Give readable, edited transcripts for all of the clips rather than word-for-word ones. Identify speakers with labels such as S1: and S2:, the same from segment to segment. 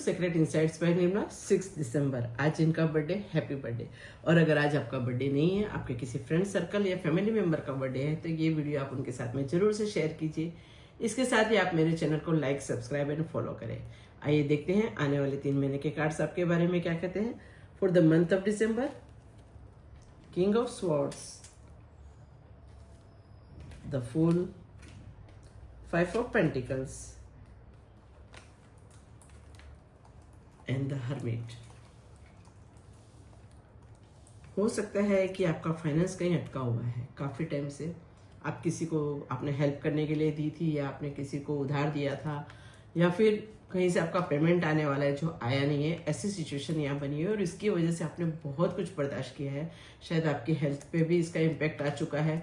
S1: Secret insights bye Nirmala 6 दिसंबर। आज इनका birthday, happy birthday. और अगर आज आपका बर्थडे नहीं है, आपके किसी फ्रेंड सर्कल या फैमिली मेंबर का बर्थडे है, तो ये वीडियो आप उनके साथ में जरूर से शेयर कीजिए। इसके साथ ही आप मेरे चैनल को लाइक, सब्सक्राइब एंड फॉलो करें। आइए देखते हैं आने वाले 3 महीने के कार्ड्स आपके बारे में क्या कहते हैं। For the month of December, king of swords, the fool, 5 of pentacles and the hermit. हो सकता है कि आपका फाइनेंस कहीं अटका हुआ है, काफी टाइम से आप किसी को आपने हेल्प करने के लिए दी थी, या आपने किसी को उधार दिया था, या फिर कहीं से आपका पेमेंट आने वाला है जो आया नहीं है। ऐसी सिचुएशन यहाँ बनी है और इसकी वजह से आपने बहुत कुछ बर्दाश्त किया है। शायद आपकी हेल्थ पे भी इसका इम्पैक्ट आ चुका है,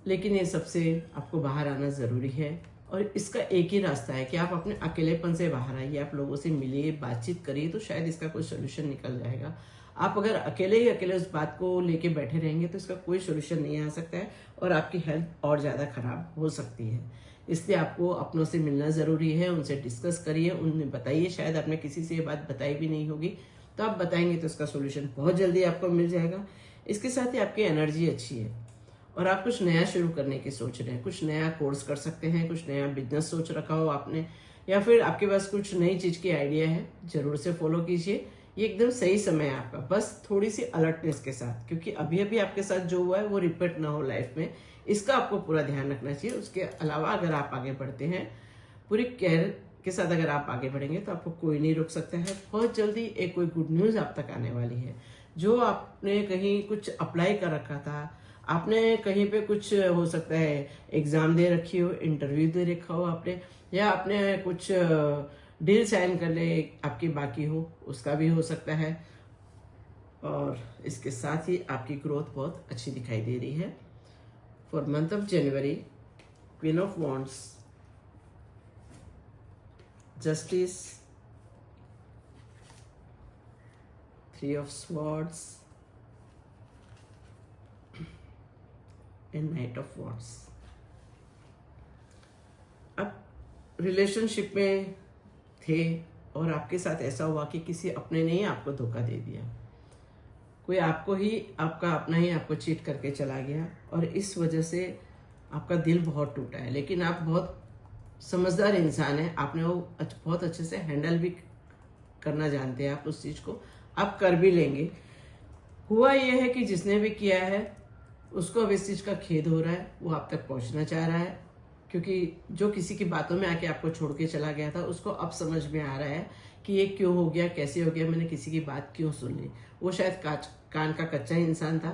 S1: लेकिन ये सबसे आपको बाहर आना जरूरी है। और इसका एक ही रास्ता है कि आप अपने अकेलेपन से बाहर आइए, आप लोगों से मिलिए, बातचीत करिए, तो शायद इसका कोई सोल्यूशन निकल जाएगा। आप अगर अकेले ही अकेले उस बात को लेके बैठे रहेंगे तो इसका कोई सोल्यूशन नहीं आ सकता है और आपकी हेल्थ और ज़्यादा खराब हो सकती है। इसलिए आपको अपनों से मिलना ज़रूरी है, उनसे डिस्कस करिए, उन्हें बताइए। शायद आपने किसी से ये बात बताई भी नहीं होगी, तो आप बताएंगे तो इसका सोल्यूशन बहुत जल्दी आपको मिल जाएगा। इसके साथ ही आपकी एनर्जी अच्छी है और आप कुछ नया शुरू करने की सोच रहे हैं। कुछ नया कोर्स कर सकते हैं, कुछ नया बिजनेस सोच रखा हो आपने, या फिर आपके पास कुछ नई चीज की आइडिया है, जरूर से फॉलो कीजिए। ये एकदम सही समय है आपका, बस थोड़ी सी अलर्टनेस के साथ, क्योंकि अभी अभी आपके साथ जो हुआ है वो रिपीट ना हो लाइफ में, इसका आपको पूरा ध्यान रखना चाहिए। उसके अलावा अगर आप आगे बढ़ते हैं, पूरी केयर के साथ अगर आप आगे बढ़ेंगे तो आपको कोई नहीं रोक सकता है। बहुत जल्दी एक कोई गुड न्यूज आप तक आने वाली है। जो आपने कहीं कुछ अप्लाई कर रखा था, आपने कहीं पे कुछ हो सकता है एग्जाम दे रखी हो, इंटरव्यू दे रखा हो आपने, या आपने कुछ डील साइन कर ले आपकी बाकी हो, उसका भी हो सकता है। और इसके साथ ही आपकी ग्रोथ बहुत अच्छी दिखाई दे रही है। For month of January, queen of wands, justice, 3 of swords and night of wands. आप रिलेशनशिप में थे और आपके साथ ऐसा हुआ कि किसी अपने ने ही आपको धोखा दे दिया, कोई आपको ही, आपका अपना ही आपको चीट करके चला गया और इस वजह से आपका दिल बहुत टूटा है। लेकिन आप बहुत समझदार इंसान हैं, आपने वो बहुत अच्छे से हैंडल भी करना जानते हैं। आप उस चीज को आप कर भी लेंगे। हुआ यह है कि जिसने भी किया है उसको अब इस चीज का खेद हो रहा है, वो आप तक पहुंचना चाह रहा है, क्योंकि जो किसी की बातों में आके आपको छोड़ के चला गया था उसको अब समझ में आ रहा है कि ये क्यों हो गया, कैसे हो गया, मैंने किसी की बात क्यों सुन ली। वो शायद कान का कच्चा इंसान था,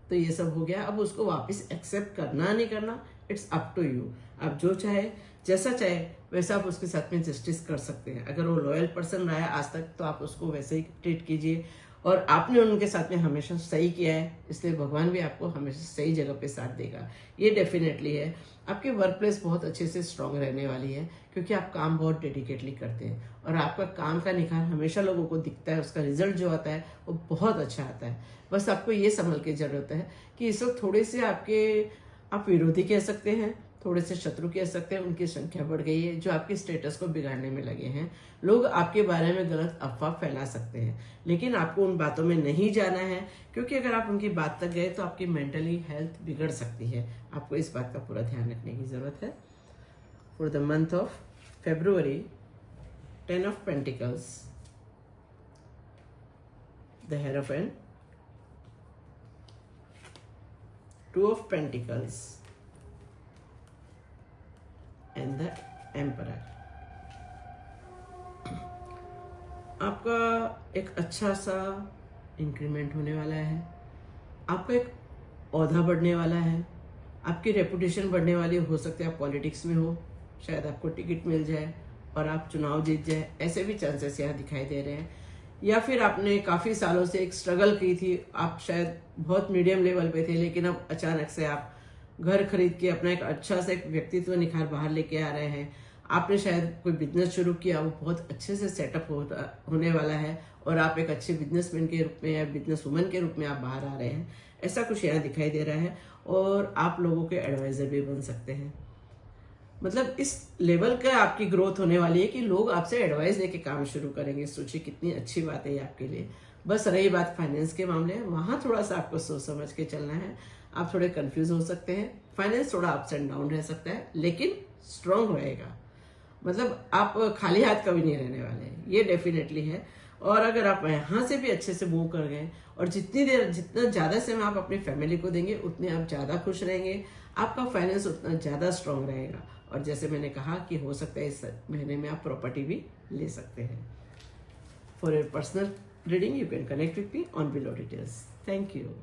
S1: तो ये सब हो गया। अब उसको वापस एक्सेप्ट करना नहीं करना, इट्स अप टू यू। आप जो चाहे, जैसा चाहे वैसा आप उसके साथ में जस्टिस कर सकते हैं। अगर वो लॉयल पर्सन रहा है आज तक, तो आप उसको वैसे ही ट्रीट कीजिए। और आपने उनके साथ में हमेशा सही किया है, इसलिए भगवान भी आपको हमेशा सही जगह पे साथ देगा, ये डेफिनेटली है। आपकी वर्क प्लेस बहुत अच्छे से स्ट्रांग रहने वाली है, क्योंकि आप काम बहुत डेडिकेटली करते हैं और आपका काम का निखार हमेशा लोगों को दिखता है। उसका रिजल्ट जो आता है वो बहुत अच्छा आता है। बस आपको ये संभल के जरूरत है कि इस वक्त थोड़े से आप विरोधी कह सकते हैं, थोड़े से शत्रु कह सकते हैं, उनकी संख्या बढ़ गई है, जो आपके स्टेटस को बिगाड़ने में लगे हैं। लोग आपके बारे में गलत अफवाह फैला सकते हैं, लेकिन आपको उन बातों में नहीं जाना है, क्योंकि अगर आप उनकी बात तक गए तो आपकी मेंटली हेल्थ बिगड़ सकती है। आपको इस बात का पूरा ध्यान रखने की जरूरत है। For the month of February, 10 of pentacles, the hierophant, 2 of pentacles and the emperor. आपका एक अच्छा सा इंक्रीमेंट होने वाला है, आपका एक ओहदा बढ़ने वाला है, आपकी रेपुटेशन बढ़ने वाली हो सकती है। आप पॉलिटिक्स में हो, शायद आपको टिकट मिल जाए और आप चुनाव जीत जाए, ऐसे भी चांसेस यहाँ दिखाई दे रहे हैं। या फिर आपने काफी सालों से एक स्ट्रगल की थी, आप शायद बहुत मीडियम लेवल पे थे, लेकिन अब अचानक से आप घर खरीद के अपना एक अच्छा सा एक व्यक्तित्व निखार बाहर लेके आ रहे हैं। आपने शायद कोई बिजनेस शुरू किया, वो बहुत अच्छे से सेटअप होने वाला है और आप एक अच्छे बिजनेसमैन के रूप में या बिजनेस वुमन के रूप में आप बाहर आ रहे हैं, ऐसा कुछ यहाँ दिखाई दे रहा है। और आप लोगों के एडवाइजर भी बन सकते हैं। मतलब इस लेवल का आपकी ग्रोथ होने वाली है कि लोग आपसे एडवाइस लेके काम शुरू करेंगे। सोचिए कितनी अच्छी बात है ये आपके लिए। बस रही बात फाइनेंस के मामले में, वहां थोड़ा सा आपको सोच समझ के चलना है। आप थोड़े कंफ्यूज हो सकते हैं, फाइनेंस थोड़ा अप्स एंड डाउन रह सकता है, लेकिन स्ट्रांग रहेगा। मतलब आप खाली हाथ कभी नहीं रहने वाले हैं, ये डेफिनेटली है। और अगर आप यहाँ से भी अच्छे से मूव कर गए और जितना ज्यादा समय आप अपनी फैमिली को देंगे उतने आप ज्यादा खुश रहेंगे, आपका फाइनेंस उतना ज्यादा स्ट्रांग रहेगा। और जैसे मैंने कहा कि हो सकता है इस महीने में आप प्रॉपर्टी भी ले सकते हैं। For your personal reading you can connect with me on below details. Thank you.